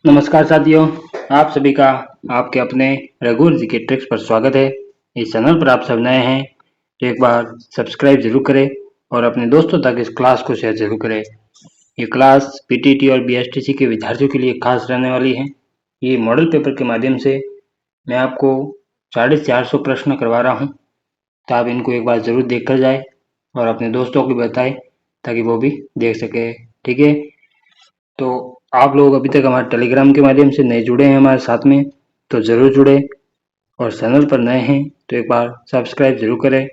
नमस्कार साथियों, आप सभी का आपके अपने रघुवर जी के ट्रिक्स पर स्वागत है। इस चैनल पर आप सब नए हैं तो एक बार सब्सक्राइब जरूर करें और अपने दोस्तों तक इस क्लास को शेयर जरूर करें। ये क्लास पीटीटी और बीएसटीसी के विद्यार्थियों के लिए खास रहने वाली है। ये मॉडल पेपर के माध्यम से मैं आपको 450 प्रश्न करवा रहा हूँ, तो आप इनको एक बार ज़रूर देख कर जाए और अपने दोस्तों को बताएं ताकि वो भी देख सके। ठीक है, तो आप लोग अभी तक हमारे टेलीग्राम के माध्यम से नहीं जुड़े हैं हमारे साथ में, तो ज़रूर जुड़े और चैनल पर नए हैं तो एक बार सब्सक्राइब जरूर करें।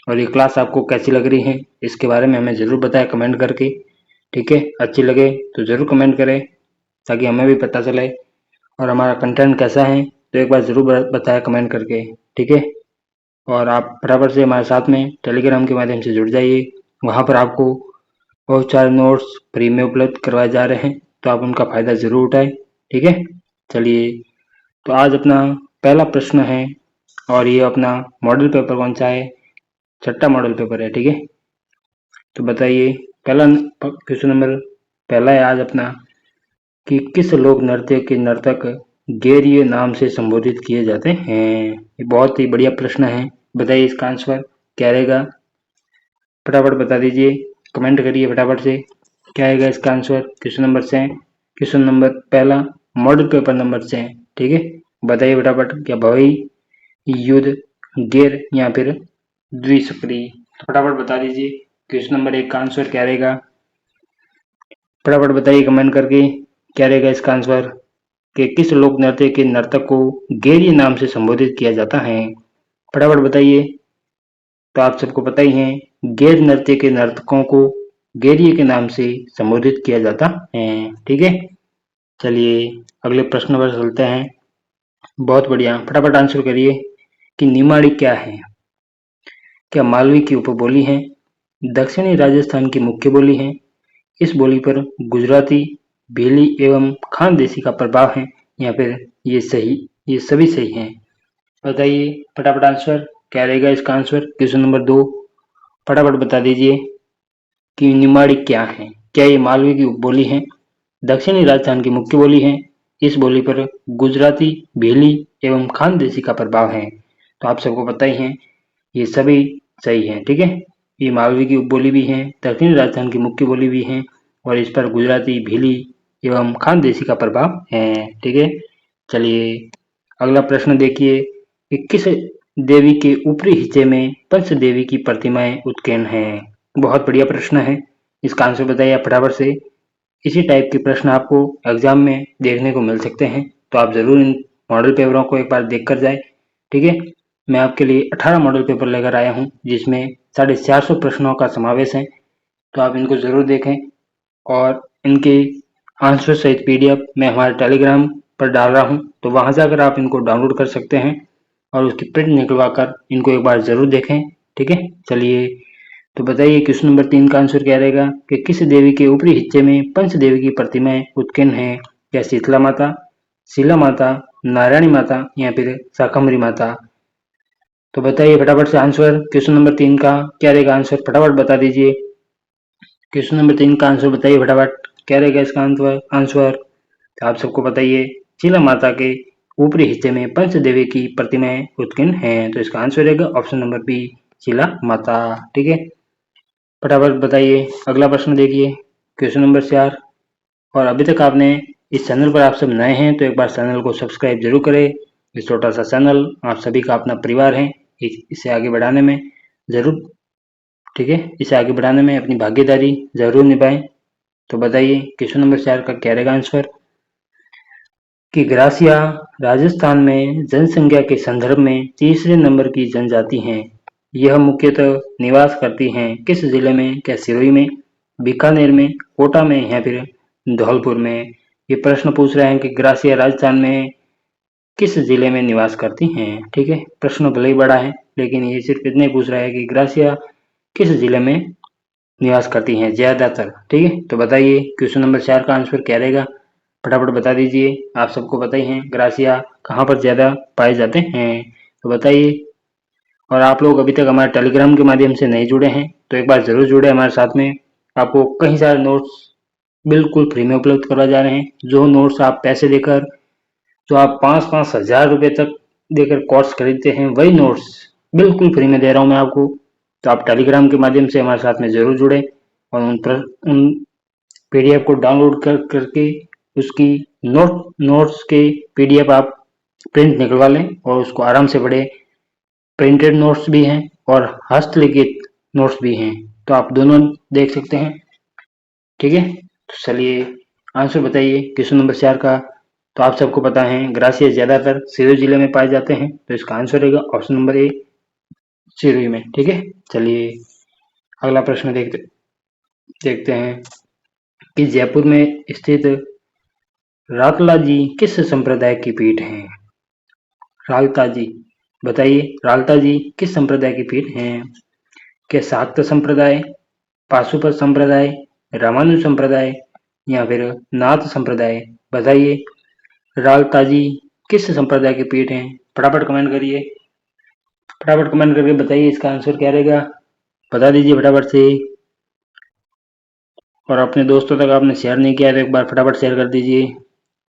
और ये क्लास आपको कैसी लग रही है इसके बारे में हमें ज़रूर बताएं कमेंट करके। ठीक है, अच्छी लगे तो ज़रूर कमेंट करें ताकि हमें भी पता चले। और हमारा कंटेंट कैसा है तो एक बार ज़रूर बताएं कमेंट करके। ठीक है, और आप बराबर से हमारे साथ में टेलीग्राम के माध्यम से जुड़ जाइए। वहाँ पर आपको बहुत सारे नोट्स फ्री में उपलब्ध करवाए जा रहे हैं, तो आप उनका फ़ायदा ज़रूर उठाएं। ठीक है, चलिए, तो आज अपना पहला प्रश्न है और ये अपना मॉडल पेपर कौन सा है? छठा मॉडल पेपर है। ठीक है, तो बताइए पहला क्वेश्चन नंबर पहला है आज अपना कि किस लोक नृत्य के नर्तक गेरिये नाम से संबोधित किए जाते हैं? ये बहुत ही बढ़िया प्रश्न है। बताइए इसका आंसर क्या रहेगा? फटाफट बता दीजिए, कमेंट करिए फटाफट से। क्या आएगा इसका आंसर? क्वेश्चन नंबर से क्वेश्चन नंबर पहला मॉडल पेपर नंबर से। ठीक है, बताइए फटाफट, क्या भवई, युद्ध, गेर या फिर द्विचक्री? फटाफट बता दीजिए क्वेश्चन नंबर एक का आंसर क्या रहेगा? फटाफट बताइए कमेंट करके क्या रहेगा इसका आंसर कि किस लोक नृत्य के नर्तक को गेरिये नाम से संबोधित किया जाता है? फटाफट बताइए। तो आप सबको पता ही है, गेर नृत्य के नर्तकों को गेरिये के नाम से संबोधित किया जाता है। ठीक है, चलिए अगले प्रश्न पर चलते हैं। बहुत बढ़िया, फटाफट आंसर करिए कि निमाड़ी क्या है? क्या मालवी की उपबोली है? दक्षिणी राजस्थान की मुख्य बोली है? इस बोली पर गुजराती, भीली एवं खानदेशी का प्रभाव है या फिर ये सभी सही हैं? बताइए फटाफट आंसर क्या रहेगा इसका आंसर? क्वेश्चन नंबर दो, फटाफट बता दीजिए कि निमाड़ी क्या है? क्या ये मालवी की उपबोली है? दक्षिणी राजस्थान की मुख्य बोली है? इस बोली पर गुजराती, भीली एवं खानदेशी का प्रभाव है? तो आप सबको पता ही है, ये सभी सही है। ठीक है, ये मालवी की उपबोली भी है, दक्षिणी राजस्थान की मुख्य बोली भी है और इस पर गुजराती, भीली एवं खानदेशी का प्रभाव है। ठीक है, चलिए अगला प्रश्न देखिए कि किस देवी के ऊपरी हिस्से में पंच देवी की प्रतिमाएं उत्कीर्ण हैं? बहुत बढ़िया प्रश्न है, इसका आंसर बताइए आप फटाफट से। इसी टाइप के प्रश्न आपको एग्जाम में देखने को मिल सकते हैं, तो आप जरूर इन मॉडल पेपरों को एक बार देख कर जाए। ठीक है, मैं आपके लिए 18 मॉडल पेपर लेकर आया हूँ जिसमें 450 प्रश्नों का समावेश है, तो आप इनको जरूर देखें। और इनके आंसर सहित पीडीएफ मैं हमारे टेलीग्राम पर डाल रहा हूँ, तो वहां जाकर आप इनको डाउनलोड कर सकते हैं और उसकी प्रिंट निकलवा कर इनको एक बार जरूर देखें। ठीक है, चलिए, तो बताइए क्वेश्चन नंबर 3 का आंसर क्या रहेगा कि किस देवी के ऊपरी हिस्से में पंच देवी की प्रतिमाएं उत्कीर्ण हैं? क्या शीतला माता, शीला माता, नारायणी माता या फिर शाकंभरी माता? तो बताइए फटाफट से आंसर क्वेश्चन नंबर 3 का क्या रहेगा आंसर? फटाफट बता दीजिए। क्वेश्चन नंबर 3 का आंसर बताइए फटाफट, क्या रहेगा इसका आंसर? तो आप सबको बताइए, शीला माता के ऊपरी हिस्से में पंच देवी की प्रतिमाएं उत्कीर्ण हैं, तो इसका आंसर रहेगा ऑप्शन नंबर बी, शीला माता। ठीक है, फटाफट बताइए अगला प्रश्न देखिए, क्वेश्चन नंबर 4। और अभी तक आपने इस चैनल पर आप सब नए हैं तो एक बार चैनल को सब्सक्राइब जरूर करें। इस छोटा सा चैनल आप सभी का अपना परिवार है, इसे आगे बढ़ाने में जरूर, ठीक है, इसे आगे बढ़ाने में अपनी भागीदारी जरूर निभाएं। तो बताइए क्वेश्चन नंबर 4 का क्या रहेगा आंसर कि ग्रासिया राजस्थान में जनसंख्या के संदर्भ में तीसरे नंबर की जनजाति हैं। यह मुख्यतः निवास करती हैं किस जिले में? क्या सिरोही में, बीकानेर में, कोटा में या फिर धौलपुर में? ये प्रश्न पूछ रहे हैं कि ग्रासिया राजस्थान में किस जिले में निवास करती हैं। ठीक है, प्रश्न भले ही बड़ा है लेकिन ये सिर्फ इतने पूछ रहा है कि ग्रासिया किस जिले में निवास करती हैं ज्यादातर। ठीक है, तो बताइए क्वेश्चन नंबर 4 का आंसर क्या रहेगा? फटाफट बता दीजिए। आप सबको पता ही है ग्रासिया कहाँ पर ज्यादा पाए जाते हैं, तो बताइए। और आप लोग अभी तक हमारे टेलीग्राम के माध्यम से नहीं जुड़े हैं तो एक बार जरूर जुड़े हमारे साथ में। आपको कई सारे नोट्स बिल्कुल फ्री में उपलब्ध करवा जा रहे हैं। जो नोट्स आप पैसे देकर, जो आप 5-5 हज़ार रुपये तक देकर कोर्स खरीदते हैं, वही नोट्स बिल्कुल फ्री में दे रहा हूँ मैं आपको। तो आप टेलीग्राम के माध्यम से हमारे साथ में ज़रूर जुड़े और उन पीडीएफ को डाउनलोड करके उसकी नोट्स के पीडीएफ आप प्रिंट निकलवा लें और उसको आराम से पढ़ें। प्रिंटेड नोट्स भी हैं और हस्तलिखित नोट्स भी हैं, तो आप दोनों देख सकते हैं। ठीक है, तो चलिए आंसर बताइए क्वेश्चन नंबर 4 का। तो आप सबको पता है ग्रासिया ज्यादातर सिरोही जिले में पाए जाते हैं, तो इसका आंसर रहेगा ऑप्शन नंबर ए, सिरोही में। ठीक है, चलिए अगला प्रश्न देखते हैं कि जयपुर में स्थित रातला जी किस संप्रदाय की पीठ है। रालता जी, बताइए रालता जी किस संप्रदाय की पीठ है। क्या शाक्त संप्रदाय, पाशुपत संप्रदाय, रामानुज संप्रदाय या फिर नाथ संप्रदाय। बताइए रालता जी किस संप्रदाय की पीठ है। फटाफट कमेंट करिए, फटाफट कमेंट करके बताइए इसका आंसर क्या रहेगा, बता दीजिए फटाफट से। और अपने दोस्तों तक आपने शेयर नहीं किया तो एक बार फटाफट शेयर कर दीजिए,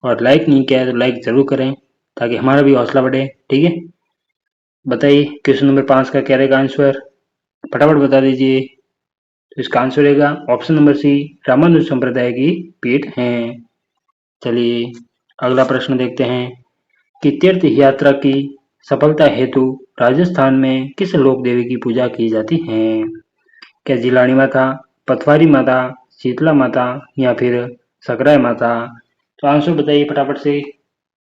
और लाइक नहीं किया है तो लाइक जरूर करें ताकि हमारा भी हौसला बढ़े। ठीक है, बताइए क्वेश्चन नंबर 5 का क्या रहेगा आंसर, फटाफट बता दीजिए। तो इसका आंसर रहेगा ऑप्शन नंबर सी, रामानुज संप्रदाय की पीठ है। चलिए अगला प्रश्न देखते हैं कि तीर्थ यात्रा की सफलता हेतु राजस्थान में किस लोक देवी की पूजा की जाती है। क्या जिलानी माता, पथवारी माता, शीतला माता या फिर सकराय माता। तो आंसर बताइए फटाफट से,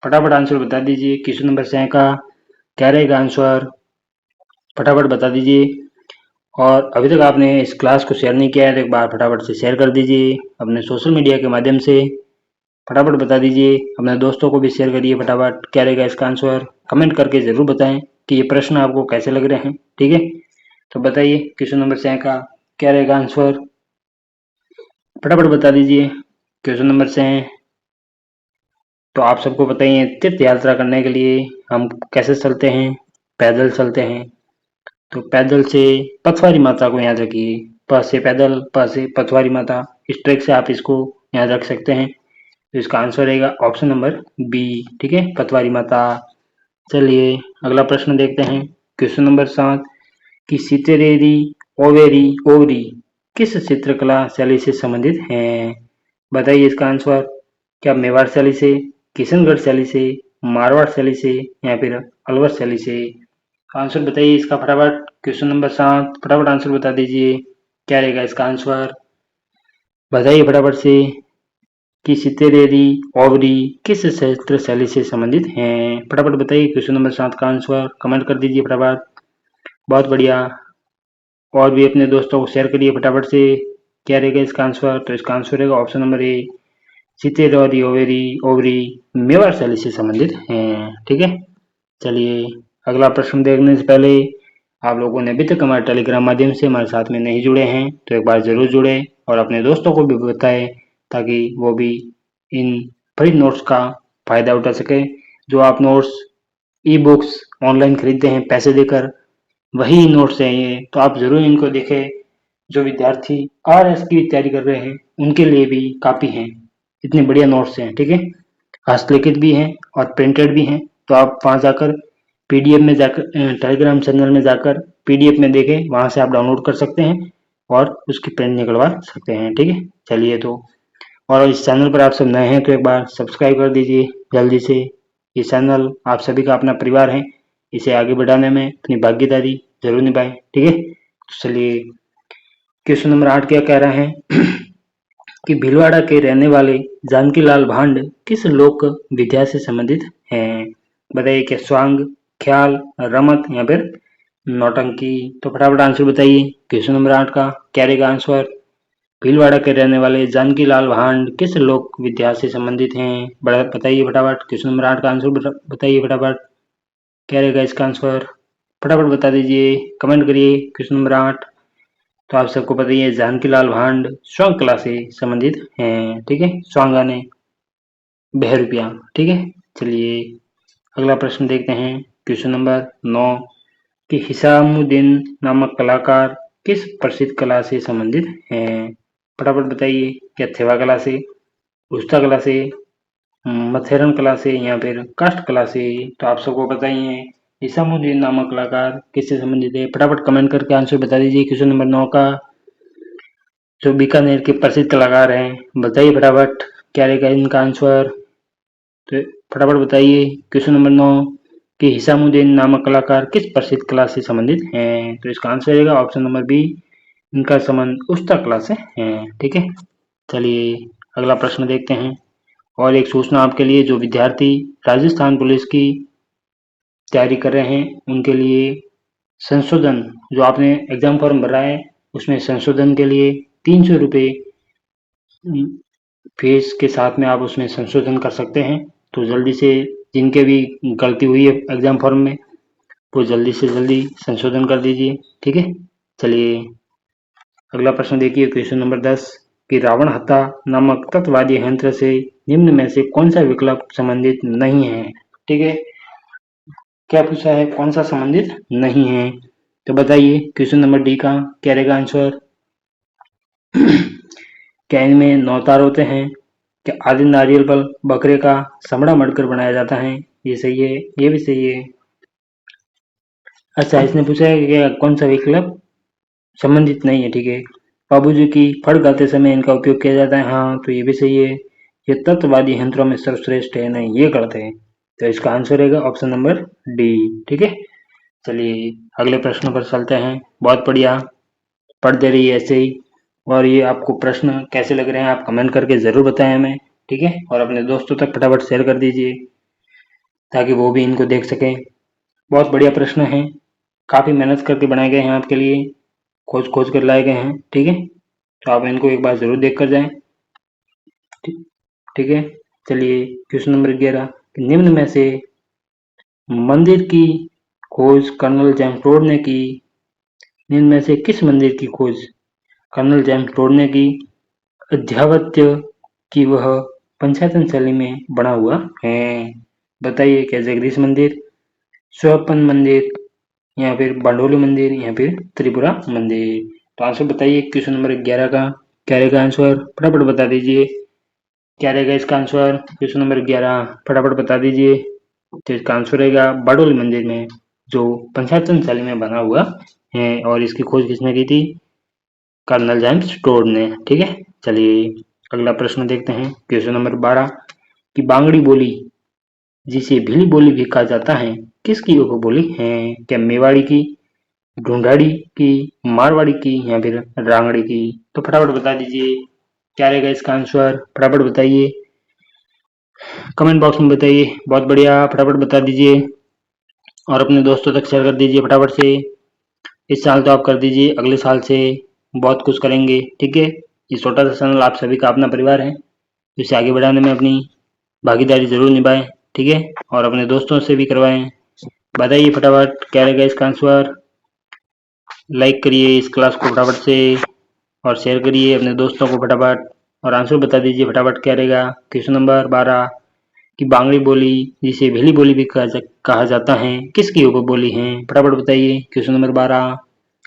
फटाफट आंसर बता दीजिए। क्वेश्चन नंबर 6 का क्या रहेगा आंसर, फटाफट बता दीजिए। और अभी तक आपने इस क्लास को शेयर नहीं किया है तो एक बार फटाफट से शेयर कर दीजिए अपने सोशल मीडिया के माध्यम से। फटाफट बता दीजिए, अपने दोस्तों को भी शेयर करिए फटाफट। क्या रहेगा इसका आंसर, कमेंट करके ज़रूर बताएं कि ये प्रश्न आपको कैसे लग रहे हैं। ठीक है, तो बताइए क्वेश्चन नंबर 6 का क्या रहेगा आंसर, फटाफट बता दीजिए। क्वेश्चन नंबर 6, तो आप सबको बताइए तीर्थ यात्रा करने के लिए हम कैसे चलते हैं, पैदल चलते हैं। तो पैदल से पथवारी माता को याद रखिए, प से पैदल, प से पथवारी माता, इस ट्रैक से आप इसको याद रख सकते हैं। तो इसका आंसर रहेगा ऑप्शन नंबर बी। ठीक है, पथवारी माता। चलिए अगला प्रश्न देखते हैं क्वेश्चन नंबर 7 कि सितेरेरी ओवेरी ओवरी किस चित्रकला शैली से संबंधित हैं। बताइए इसका आंसर, क्या मेवाड़ शैली से, किशनगढ़ शैली से, मारवाड़ शैली से या फिर अलवर शैली से। आंसर बताइए इसका फटाफट। क्वेश्चन नंबर 7, फटाफट आंसर बता दीजिए, क्या रहेगा इसका आंसर, बताइए फटाफट से कि सितेरेरी ओवरी किस क्षेत्र शैली से संबंधित हैं। फटाफट बताइए क्वेश्चन नंबर 7 का आंसर, कमेंट कर दीजिए फटाफट। बहुत बढ़िया, और भी अपने दोस्तों को शेयर करिए फटाफट से। क्या रहेगा इसका आंसर, तो इसका आंसर रहेगा ऑप्शन नंबर ए, सितेरेरी ओवेरी ओवरी मेवाड़ शैली से संबंधित हैं। ठीक है, चलिए अगला प्रश्न देखने से पहले आप लोगों ने अभी तक हमारे टेलीग्राम माध्यम से हमारे साथ में नहीं जुड़े हैं तो एक बार जरूर जुड़े और अपने दोस्तों को भी बताएं ताकि वो भी इन फ्री नोट्स का फायदा उठा सके। जो आप नोट्स ई बुक्स ऑनलाइन खरीदते हैं पैसे देकर, वही नोट्स हैं ये, तो आप जरूर इनको देखें। जो विद्यार्थी आरएस की तैयारी कर रहे हैं उनके लिए भी काफ़ी हैं, इतने बढ़िया नोट्स हैं। ठीक है, हस्तलिखित भी हैं और प्रिंटेड भी हैं, तो आप वहाँ जाकर पीडीएफ में जाकर टेलीग्राम चैनल में जाकर पीडीएफ में देखें, वहाँ से आप डाउनलोड कर सकते हैं और उसकी प्रिंट निकलवा सकते हैं। ठीक है, चलिए तो, और इस चैनल पर आप सब नए हैं तो एक बार सब्सक्राइब कर दीजिए जल्दी से। ये चैनल आप सभी का अपना परिवार है, इसे आगे बढ़ाने में अपनी भागीदारी जरूर निभाएं। ठीक है, तो चलिए क्वेश्चन नंबर 8 क्या कह रहे हैं कि भीलवाड़ा के रहने वाले जानकीलाल भांड किस लोक विद्या से संबंधित हैं। बताइए क्या स्वांग, ख्याल, रमत या फिर नौटंकी। तो फटाफट आंसर बताइए क्वेश्चन नंबर 8 का क्या रहेगा आंसर। भीलवाड़ा के रहने वाले जानकीलाल भांड किस लोक विद्या से संबंधित हैं, बड़ा बताइए फटाफट। क्वेश्चन नंबर 8 का आंसर बताइए फटाफट, क्या रहेगा इसका आंसर, फटाफट बता दीजिए, कमेंट करिए। क्वेश्चन नंबर 8, तो आप सबको पता ही है जानकीलाल भांड स्वांग कला से संबंधित हैं। ठीक है, स्वांग गाने, बहरूपिया। ठीक है, चलिए अगला प्रश्न देखते हैं क्वेश्चन नंबर 9 कि हिसामुद्दीन नामक कलाकार किस प्रसिद्ध कला से संबंधित हैं। फटाफट बताइए क्या थेवा कला से, उस्ता कला से, मथेरन कला से या फिर काष्ठ कला से? तो आप सबको बताइए इसामुद्दीन नामक कलाकार किससे संबंधित है? फटाफट कमेंट करके आंसर बता दीजिए। क्वेश्चन नंबर 9 का जो बीकानेर के प्रसिद्ध कलाकार हैं, बताइए फटाफट क्या रहेगा इनका आंसर। तो फटाफट बताइए क्वेश्चन नंबर 9 कि हिसामुद्दीन नामक कलाकार किस प्रसिद्ध कला से संबंधित हैं? तो इसका आंसर रहेगा ऑप्शन नंबर बी, इनका संबंध उस्ता कला से है। ठीक है, चलिए अगला प्रश्न देखते हैं। और एक सूचना आपके लिए, जो विद्यार्थी राजस्थान पुलिस की तैयारी कर रहे हैं उनके लिए संशोधन, जो आपने एग्जाम फॉर्म भरा है उसमें संशोधन के लिए 300 रुपये फीस के साथ में आप उसमें संशोधन कर सकते हैं। तो जल्दी से जिनके भी गलती हुई है एग्जाम फॉर्म में वो जल्दी से जल्दी संशोधन कर दीजिए। ठीक है, चलिए अगला प्रश्न देखिए क्वेश्चन नंबर 10 कि रावण हत्था नामक तत्ववादी यंत्र से निम्न में से कौन सा विकल्प संबंधित नहीं है? ठीक है, क्या पूछा है, कौन सा संबंधित नहीं है? तो बताइए क्वेश्चन नंबर डी का क्या रहेगा आंसर। क्या इनमें 9 तार होते हैं? क्या आदि नारियल पर बकरे का समड़ा मढ़कर बनाया जाता है? ये सही है, ये भी सही है। अच्छा, इसने पूछा है कि कौन सा विकल्प संबंधित नहीं है? ठीक है, बाबूजी की फड़ गाते समय इनका उपयोग किया जाता है, हाँ तो ये भी सही है। ये तत्ववादी यंत्रों में सर्वश्रेष्ठ है, नहीं ये गलत है। तो इसका आंसर रहेगा ऑप्शन नंबर डी। ठीक है, चलिए अगले प्रश्न पर चलते हैं। बहुत बढ़िया, पढ़ दे रही है ऐसे ही। और ये आपको प्रश्न कैसे लग रहे हैं आप कमेंट करके ज़रूर बताएं हमें। ठीक है, और अपने दोस्तों तक फटाफट शेयर कर दीजिए ताकि वो भी इनको देख सकें। बहुत बढ़िया प्रश्न हैं, काफ़ी मेहनत करके बनाए गए हैं आपके लिए, खोज खोज कर लाए गए हैं। ठीक है, तो आप इनको एक बार ज़रूर देख कर जाएं। ठीक है, चलिए क्वेश्चन नंबर 11 निम्न में से मंदिर की खोज कर्नल जेम्स टोड ने की, निम्न में से किस मंदिर की खोज कर्नल जेम्स टोड ने की? अध्यावत्य कि वह पंचायतन शैली में बना हुआ है? बताइए, क्या जगदीश मंदिर, स्वपन मंदिर या फिर बांडोली मंदिर या फिर त्रिपुरा मंदिर? तो आंसर बताइए क्वेश्चन नंबर 11 का क्या रहेगा आंसर, फटाफट बता दीजिए क्या रहेगा इसका आंसर। क्वेश्चन नंबर 11 फटाफट बता दीजिए। तो इसका आंसर रहेगा बारडोली मंदिर में, जो पंचायतन शैली में बना हुआ है। और इसकी खोज किसने की थी? कर्नल जेम्स टोड ने। ठीक है, चलिए अगला प्रश्न देखते हैं क्वेश्चन नंबर 12 कि बांगड़ी बोली, जिसे भीली बोली भी कहा जाता है, किसकी उपबोली है? क्या मेवाड़ी की, ढूंढाड़ी की, मारवाड़ी की या फिर रांगड़ी की? तो फटाफट बता दीजिए क्या रहेगा इसका आंसर, फटाफट बताइए, कमेंट बॉक्स में बताइए। बहुत बढ़िया, फटाफट बता दीजिए और अपने दोस्तों तक शेयर कर दीजिए फटाफट से। इस साल तो आप कर दीजिए, अगले साल से बहुत कुछ करेंगे। ठीक है, ये छोटा सा चैनल आप सभी का अपना परिवार है, इसे आगे बढ़ाने में अपनी भागीदारी जरूर निभाएं। ठीक है, और अपने दोस्तों से भी करवाएं। बताइए फटाफट क्या रहेगा इसका आंसर। लाइक करिए इस क्लास को फटाफट से और शेयर करिए अपने दोस्तों को फटाफट, और आंसर बता दीजिए फटाफट क्या रहेगा। क्वेश्चन नंबर 12 कि बांगड़ी बोली, जिसे भेली बोली भी कहा जाता है, किसकी उपबोली है? फटाफट बताइए क्वेश्चन नंबर 12।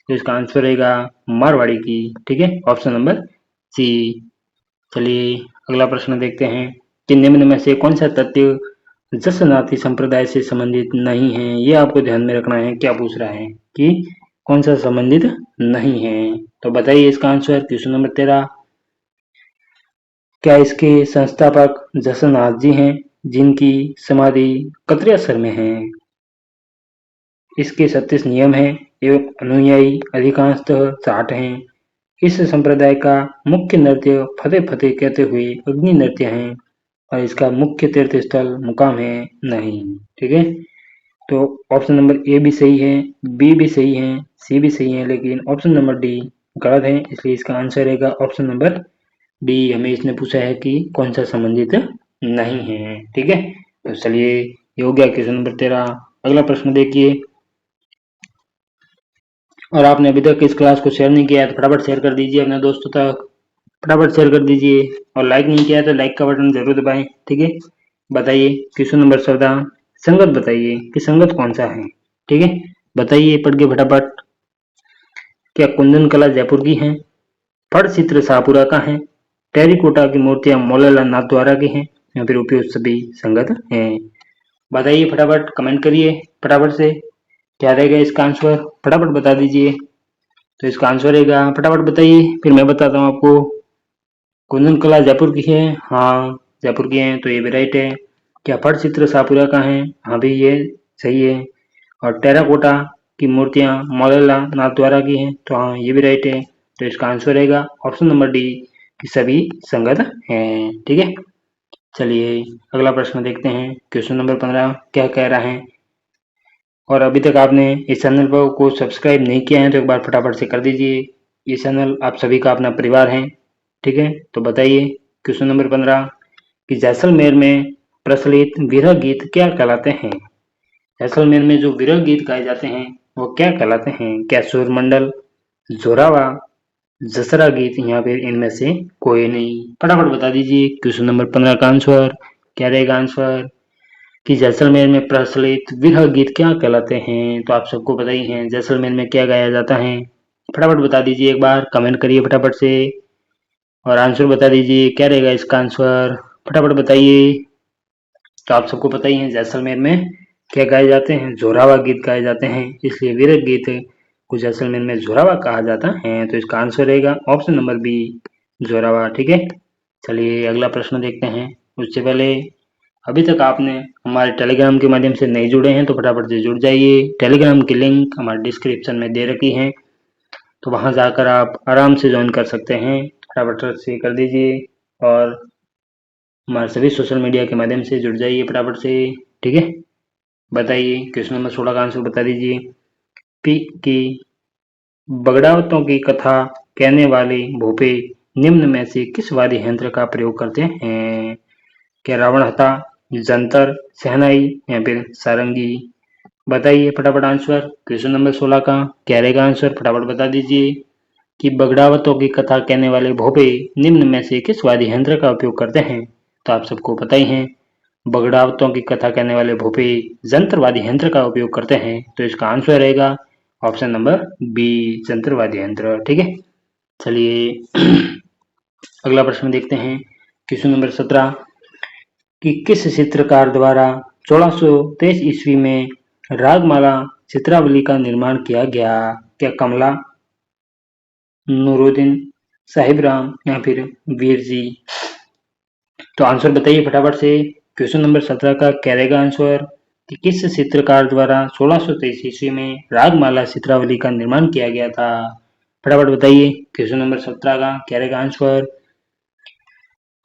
तो इसका आंसर रहेगा मारवाड़ी की। ठीक है, ऑप्शन नंबर सी। चलिए अगला प्रश्न देखते हैं कि निम्न में से कौन सा तथ्य जसनाती संप्रदाय से संबंधित नहीं है? ये आपको ध्यान में रखना है। क्या पूछ रहा है कि कौन सा संबंधित नहीं है? तो बताइए इसका आंसर। क्वेश्चन नंबर 13 क्या इसके संस्थापक जसनाथ जी हैं, जिनकी समाधि कतरियासर में है? इसके 36 नियम हैं एवं अनुयायी अधिकांशतः 60 हैं। इस संप्रदाय का मुख्य नृत्य फतेह फतेह कहते हुए अग्नि नृत्य है, और इसका मुख्य तीर्थ स्थल मुकाम है नहीं। ठीक है, तो ऑप्शन नंबर ए भी सही है, बी भी सही है, सी भी सही है, लेकिन ऑप्शन नंबर डी गलत है। इसलिए इसका आंसर रहेगा ऑप्शन नंबर डी। हमें इसने पूछा है कि कौन सा संबंधित नहीं है। ठीक है, तो चलिए ये हो गया क्वेश्चन नंबर 13। अगला प्रश्न देखिए, और आपने अभी तक इस क्लास को शेयर नहीं किया है तो फटाफट शेयर कर दीजिए अपने दोस्तों तक, फटाफट शेयर कर दीजिए। और लाइक नहीं किया है तो लाइक का बटन जरूर दबाएं। ठीक है, बताइए क्वेश्चन नंबर 14 संगत बताइए कि संगत कौन सा है? ठीक है, बताइए पढ़ के फटाफट। क्या कुंदन कला जयपुर की है, फट चित्र शाहपुरा का है, टेरिकोटा की मूर्तियां मौलाना नाथ द्वारा की हैं या फिर उपयुक्त सभी संगत हैं। बताइए फटाफट, कमेंट करिए फटाफट से, क्या रहेगा इसका आंसर, फटाफट बता दीजिए। तो इसका आंसर रहेगा, फटाफट बताइए फिर मैं बताता हूँ आपको। कुंदन कला जयपुर की है, हाँ जयपुर की है, तो ये भी राइट है। क्या पटचित्र साहपुरा का है, हाँ भी ये सही है। और टेराकोटा की मूर्तियां मौलाना नाथ द्वारा की हैं, तो हाँ ये भी राइट है। तो इसका आंसर रहेगा ऑप्शन नंबर डी कि सभी संगत हैं। ठीक है, चलिए अगला प्रश्न देखते हैं। क्वेश्चन नंबर 15 क्या कह रहा है। और अभी तक आपने इस चैनल को सब्सक्राइब नहीं किया है तो एक बार फटाफट से कर दीजिए। ये चैनल आप सभी का अपना परिवार है। ठीक है, तो बताइए क्वेश्चन नंबर 15 कि जैसलमेर में प्रचलित विरह गीत क्या कहलाते हैं। जैसलमेर में जो विरह गीत गाए जाते हैं वो क्या कहलाते हैं। क्या सूरमंडल, जोरावा, जसरा गीत या फिर इनमें से कोई नहीं। फटाफट बता दीजिए क्वेश्चन नंबर 15 का आंसर क्या रहेगा। आंसर कि जैसलमेर में प्रचलित विरह गीत क्या कहलाते हैं। तो आप सबको पता ही है जैसलमेर में क्या गाया जाता है। फटाफट बता दीजिए, एक बार कमेंट करिए फटाफट से और आंसर बता दीजिए क्या रहेगा इसका आंसर, फटाफट बताइए। तो आप सबको पता ही है जैसलमेर में क्या गाए जाते हैं, जोरावा गीत गाए जाते हैं, इसलिए विरह गीत को जैसलमेर में जोरावा कहा जाता है। तो इसका आंसर रहेगा ऑप्शन नंबर बी, जोरावा। ठीक है, चलिए अगला प्रश्न देखते हैं। उससे पहले अभी तक आपने हमारे टेलीग्राम के माध्यम से नहीं जुड़े हैं तो फटाफट से जुड़ जाइए। टेलीग्राम की लिंक हमारे डिस्क्रिप्शन में दे रखी है, तो वहां जाकर आप आराम से ज्वाइन कर सकते हैं। फटाफट से कर दीजिए और हमारे सभी सोशल मीडिया के माध्यम से जुड़ जाइए फटाफट से। ठीक है, बताइए क्वेश्चन नंबर 16 का आंसर बता दीजिए। पी की बगड़ावतों की कथा कहने वाले भूपे निम्न में से किस वाद्य यंत्र का प्रयोग करते हैं। क्या रावण हथा, जंतर, शहनाई या फिर सारंगी। बताइए फटाफट आंसर क्वेश्चन नंबर 16 का क्या रहेगा आंसर, फटाफट बता दीजिए कि बगड़ावतों की कथा कहने वाले भोपे निम्न में से किस वाद्य यंत्र का उपयोग करते हैं। तो आप सबको पता ही है बगड़ावतों की कथा कहने वाले भोपे जंत्रवादी यंत्र का उपयोग करते हैं। तो इसका आंसर रहेगा ऑप्शन नंबर बी, जंत्रवादी यंत्र। ठीक है, चलिए अगला प्रश्न देखते हैं। क्वेश्चन नंबर 17 कि किस चित्रकार द्वारा 1623 ईस्वी में रागमाला चित्रावली का निर्माण किया गया। क्या कमला, नूरुद्दीन, साहिब राम या फिर वीर जी। तो आंसर बताइए फटाफट से क्वेश्चन नंबर 17 का क्या रहेगा आंसर कि किस चित्रकार द्वारा 1623 ईस्वी में रागमाला चित्रावली का निर्माण किया गया था। फटाफट बताइए क्वेश्चन नंबर 17 का क्या रहेगा आंसर।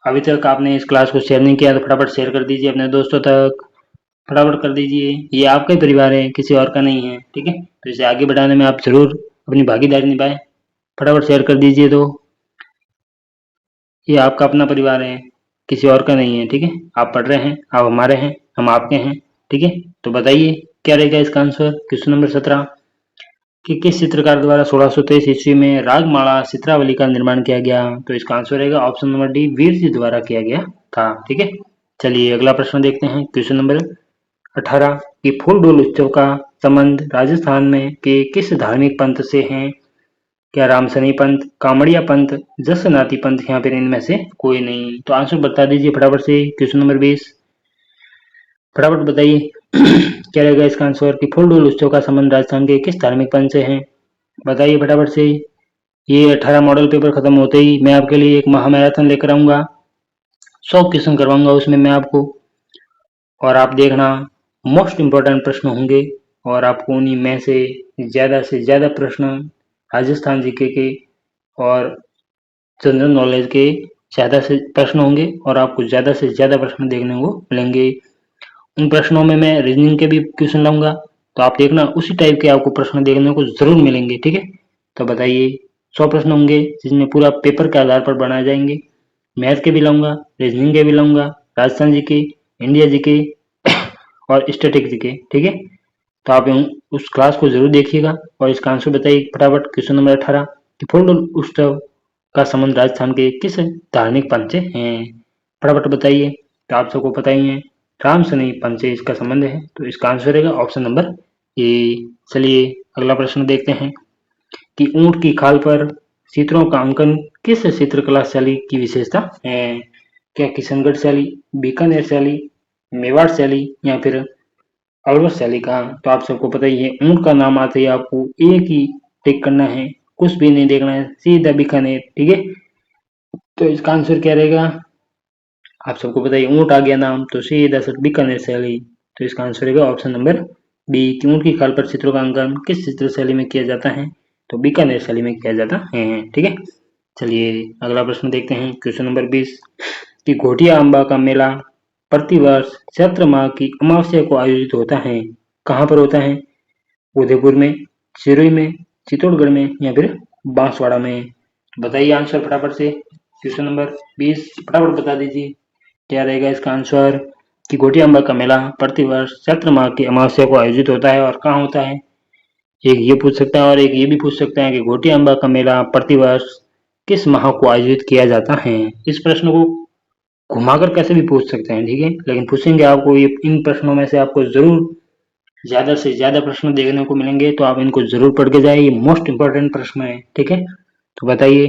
अभी तक आपने इस क्लास को शेयर नहीं किया तो फटाफट शेयर कर दीजिए अपने दोस्तों तक, फटाफट कर दीजिए। ये आपका ही परिवार है, किसी और का नहीं है। ठीक है, तो इसे आगे बढ़ाने में आप जरूर अपनी भागीदारी निभाएं, फटाफट शेयर कर दीजिए। तो ये आपका अपना परिवार है, किसी और का नहीं है। ठीक है, आप पढ़ रहे हैं, आप हमारे हैं, हम आपके हैं। ठीक है, तो बताइए क्या रहेगा इसका आंसर क्वेश्चन नंबर 17 कि किस चित्रकार द्वारा 1623 ईस्वी में रागमाला चित्रावली का निर्माण किया गया। तो इसका आंसर रहेगा option number D, Veer ji द्वारा किया गया था। ठीक है, चलिए अगला प्रश्न देखते हैं। क्वेश्चन नंबर 18 कि फूल डोल उत्सव का संबंध राजस्थान में के किस धार्मिक पंथ से है। क्या रामसनी पंथ, कामड़िया पंथ, जसनाती पंथ या फिर इनमें से कोई नहीं। तो आंसर बता दीजिए फटाफट से क्वेश्चन नंबर 20, फटाफट बताइए क्या रहेगा इसका आंसर कि फूल डोल उत्सव का संबंध राजस्थान के किस धार्मिक पंथ से है। बताइए फटाफट से। ये 18 मॉडल पेपर खत्म होते ही मैं आपके लिए एक महामैराथन लेकर आऊंगा, 100 क्वेश्चन करवाऊंगा उसमें मैं आपको, और आप देखना मोस्ट इम्पोर्टेंट प्रश्न होंगे और आपको उन्हीं में से ज्यादा प्रश्न राजस्थान जीके के और जनरल नॉलेज के ज्यादा से प्रश्न होंगे और आपको ज्यादा से ज्यादा प्रश्न देखने को मिलेंगे। उन प्रश्नों में मैं रीजनिंग के भी क्वेश्चन लाऊंगा, तो आप देखना उसी टाइप के आपको प्रश्न देखने को जरूर मिलेंगे। ठीक है, तो बताइए 100 प्रश्न होंगे जिसमें पूरा पेपर के आधार पर बनाए जाएंगे। मैथ के भी लाऊंगा, रीजनिंग के भी लाऊंगा, राजस्थान जी के, इंडिया जी के और स्टैटिक जी के। ठीक है, तो आप उस क्लास को जरूर देखिएगा और इसका आंसर बताइए फटाफट क्वेश्चन नंबर 18 कि फूल उत्सव का संबंध राजस्थान के किस धार्मिक पंथ से है। फटाफट बताइए, तो आप सबको पता ही है राम शनि पंथ से इसका संबंध है। तो इसका आंसर रहेगा ऑप्शन नंबर ए। चलिए अगला प्रश्न देखते हैं कि ऊंट की खाल पर चित्रों का अंकन किस चित्रकला शैली की विशेषता है? क्या किशनगढ़ शैली, बीकानेर शैली, मेवाड़ शैली या फिर अलवर शैली का? तो आप सबको पता ही है, ऊंट का नाम आते ही आपको एक ही टिक करना है, कुछ भी नहीं देखना है, सीधा बीकानेर। ठीक है, तो इसका आंसर क्या रहेगा? आप सबको पता है ऊंट आ गया नाम, तो सीधा सर बीकानेर शैली। तो इसका आंसर रहेगा ऑप्शन नंबर बी कि ऊंट की खाल पर चित्रों का अंकन किस चित्र शैली में किया जाता है? तो बीकानेर शैली में किया जाता है। ठीक है, चलिए अगला प्रश्न देखते हैं, क्वेश्चन नंबर 20 कि घोटिया अम्बा का मेला प्रतिवर्ष चैत्र माह की अमावस्या को आयोजित होता है, कहाँ पर होता है? उदयपुर में, सिरोही में, चित्तौड़गढ़ में या फिर बांसवाड़ा में? बताइए आंसर फटाफट से। क्वेश्चन नंबर 20 फटाफट बता दीजिए क्या रहेगा इसका आंसर। कि घोटिया अम्बा का मेला प्रतिवर्ष चैत्र माह की अमावस्या को आयोजित होता है और कहाँ होता है? एक ये पूछ सकता है और एक ये भी पूछ सकता है कि घोटिया अम्बा का मेला प्रतिवर्ष किस माह को आयोजित किया जाता है? इस प्रश्न को घुमाकर कैसे भी पूछ सकते हैं, ठीक है, लेकिन पूछेंगे आपको ये, इन प्रश्नों में से आपको जरूर ज्यादा से ज्यादा प्रश्न देखने को मिलेंगे, तो आप इनको जरूर पढ़ के जाए, ये मोस्ट इंपोर्टेंट प्रश्न है। ठीक है, तो बताइए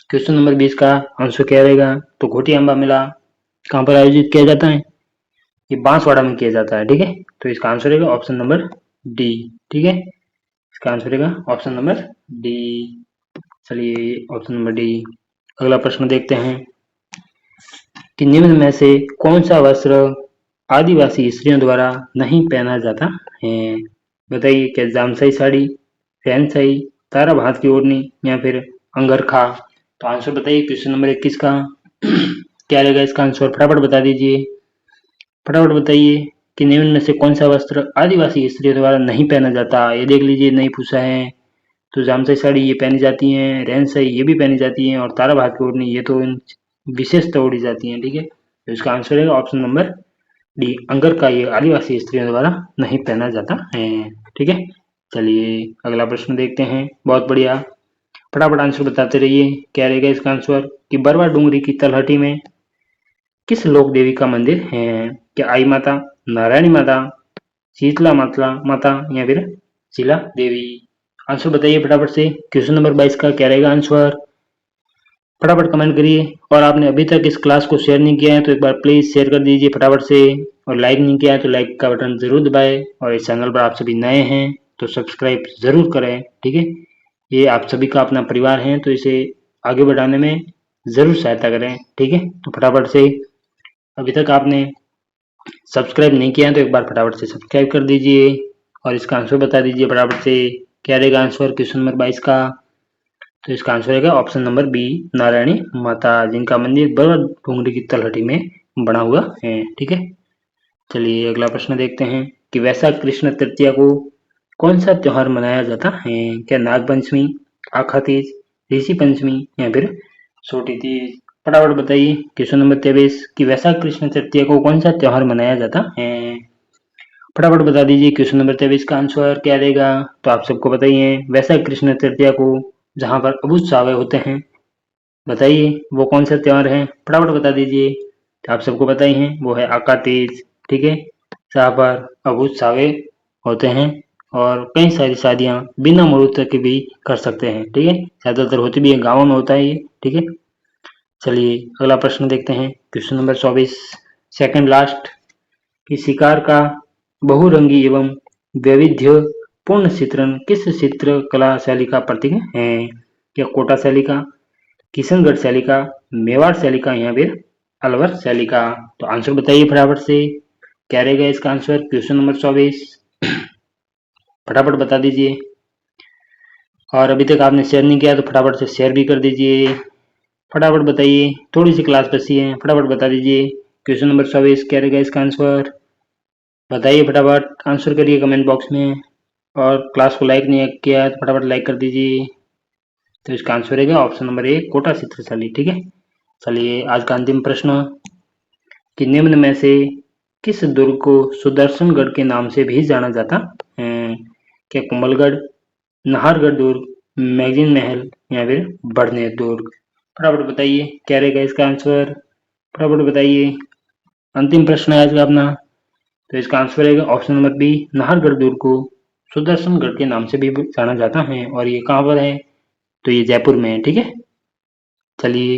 क्वेश्चन नंबर 20 का आंसर क्या रहेगा? तो घोटिया अम्बा मेला कहाँ पर आयोजित किया जाता है? ये बांसवाड़ा में किया जाता है। ठीक है, तो इसका आंसर रहेगा ऑप्शन नंबर डी। ठीक है, इसका आंसर रहेगा ऑप्शन नंबर डी। चलिए ऑप्शन नंबर डी। अगला प्रश्न देखते हैं कि निम्न में से कौन सा वस्त्र आदिवासी स्त्रियों द्वारा नहीं पहना जाता है? बताइए, क्या जामसाई साड़ी, फैंसाई, तारा भात की ओढ़नी या फिर अंगरखा? तो आंसर बताइए क्वेश्चन नंबर 21 का क्या रहेगा इसका आंसर, फटाफट बता दीजिए। फटाफट बताइए कि निम्न में से कौन सा वस्त्र आदिवासी स्त्रियों द्वारा नहीं पहना जाता? ये देख लीजिए, नहीं पूछा है। तो जामसाई साड़ी ये पहनी जाती है, रेंसाई ये भी पहनी जाती है, और तारा भात की ओढ़नी ये तो विशेषता ओढ़ी जाती है। ठीक है, तो इसका आंसर है ऑप्शन नंबर डी, अंगर का ये आदिवासी स्त्रियों द्वारा नहीं पहना जाता है। ठीक है, चलिए अगला प्रश्न देखते हैं। बहुत बढ़िया, फटाफट आंसर बताते रहिए क्या रहेगा इसका आंसर। कि बरवा डूंगरी की तलहटी में किस लोक देवी का मंदिर है? क्या आई माता, नारायणी माता, शीतला माता या फिर शीला देवी? आंसर बताइए फटाफट से। क्वेश्चन नंबर 22 का क्या रहेगा आंसर, फटाफट कमेंट करिए। और आपने अभी तक इस क्लास को शेयर नहीं किया है तो एक बार प्लीज शेयर कर दीजिए फटाफट से। और लाइक नहीं किया है तो लाइक का बटन जरूर दबाएं। और इस चैनल पर आप सभी नए हैं तो सब्सक्राइब जरूर करें। ठीक है, ये आप सभी का अपना परिवार है, तो इसे आगे बढ़ाने में जरूर सहायता करें। ठीक है, तो फटाफट से, अभी तक आपने सब्सक्राइब नहीं किया है तो एक बार फटाफट से सब्सक्राइब कर दीजिए। और इसका आंसर बता दीजिए फटाफट से क्या रहेगा आंसर क्वेश्चन नंबर 22 का। तो इसका आंसर रहेगा ऑप्शन नंबर बी, नारायणी माता, जिनका मंदिर बरवा डूंगरी की तलहटी में बना हुआ है। ठीक है, चलिए अगला प्रश्न देखते हैं कि वैशाख कृष्ण तृतीया को कौन सा त्योहार मनाया जाता है? क्या नाग पंचमी, आखा तीज, ऋषि पंचमी या फिर छोटी तीज? फटाफट बताइए क्वेश्चन नंबर 23 कि वैशाख कृष्ण तृतीया को कौन सा त्योहार मनाया जाता है? फटाफट बता दीजिए क्वेश्चन नंबर 23 का आंसर क्या रहेगा। तो आप सबको बताइए वैशाख कृष्ण तृतीया को जहाँ पर अबूझ सावे होते हैं, बताइए वो कौन सा त्योहार है, फटाफट बता दीजिए। तो आप सबको बताइए हैं वो है आका तीज। ठीक है, जहाँ पर अबूझ सावे होते हैं और कई सारी शादियाँ बिना मुहूर्त के भी कर सकते हैं। ठीक है, ज्यादातर होती भी है, गाँवों में होता है ये। ठीक है, चलिए अगला प्रश्न देखते हैं क्वेश्चन नंबर 24, सेकंड लास्ट, कि शिकार का बहुरंगी एवं वैविध्यपूर्ण चित्रण किस चित्रकला शैली का प्रतीक है? क्या कोटा शैली का, किशनगढ़ शैली का, मेवाड़ शैली का या फिर अलवर शैली का? तो आंसर बताइए फटाफट से क्या रहेगा इसका आंसर क्वेश्चन नंबर 24, फटाफट बता दीजिए। और अभी तक आपने शेयर नहीं किया तो फटाफट से शेयर भी कर दीजिए। फटाफट बताइए, थोड़ी सी क्लास बची है, फटाफट बता दीजिए क्वेश्चन नंबर 24 क्या रहेगा इसका आंसर। बताइए फटाफट, आंसर करिए कमेंट बॉक्स में। और क्लास को लाइक नहीं किया है तो फटाफट लाइक कर दीजिए। तो इसका आंसर रहेगा ऑप्शन नंबर ए, कोटा चित्रशैली। ठीक है, चलिए आज का अंतिम प्रश्न, कि निम्न में से किस दुर्ग को सुदर्शनगढ़ के नाम से भी जाना जाता है? क्या कुंभलगढ़, नाहरगढ़ दुर्ग, मैगजीन महल या फिर बढ़नेर दुर्ग? फटाफट बताइए क्या रहेगा इसका आंसर, फटाफट बताइए। अंतिम प्रश्न है आज का अपना, तो इसका आंसर रहेगा ऑप्शन नंबर बी, नाहरगढ़ दुर्ग को सुदर्शनगढ़ के नाम से भी जाना जाता है। और ये कहाँ पर है? तो ये जयपुर में है, ठीक है। चलिए,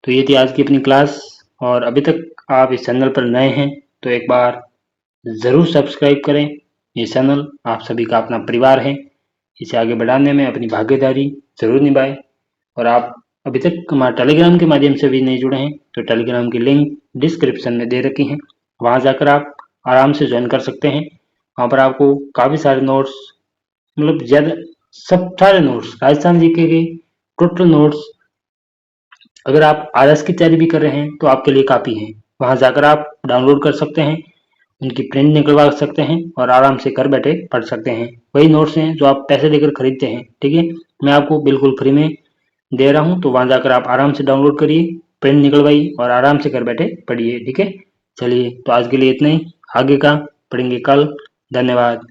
तो ये थी आज की अपनी क्लास, और अभी तक आप इस चैनल पर नए हैं तो एक बार ज़रूर सब्सक्राइब करें। ये चैनल आप सभी का अपना परिवार है, इसे आगे बढ़ाने में अपनी भागीदारी ज़रूर निभाएं। और आप अभी तक हमारे टेलीग्राम के माध्यम से भी नहीं जुड़े हैं तो टेलीग्राम की लिंक डिस्क्रिप्शन में दे रखी है, वहाँ जाकर आप आराम से ज्वाइन कर सकते हैं। वहाँ पर आपको काफ़ी सारे नोट्स, मतलब ज़्यादा सब सारे नोट्स, राजस्थान जीके के टोटल नोट्स, अगर आप आरएस की तैयारी भी कर रहे हैं तो आपके लिए काफ़ी हैं। वहाँ जाकर आप डाउनलोड कर सकते हैं, उनकी प्रिंट निकलवा सकते हैं और आराम से घर बैठे पढ़ सकते हैं। वही नोट्स हैं जो आप पैसे देकर खरीदते हैं, ठीक है। मैं आपको बिल्कुल फ्री में दे रहा हूँ, तो वहाँ जाकर आप आराम से डाउनलोड करिए, प्रिंट निकलवाइए और आराम से घर बैठे पढ़िए, ठीक है। चलिए, तो आज के लिए इतना ही, आगे का पढ़ेंगे कल। धन्यवाद।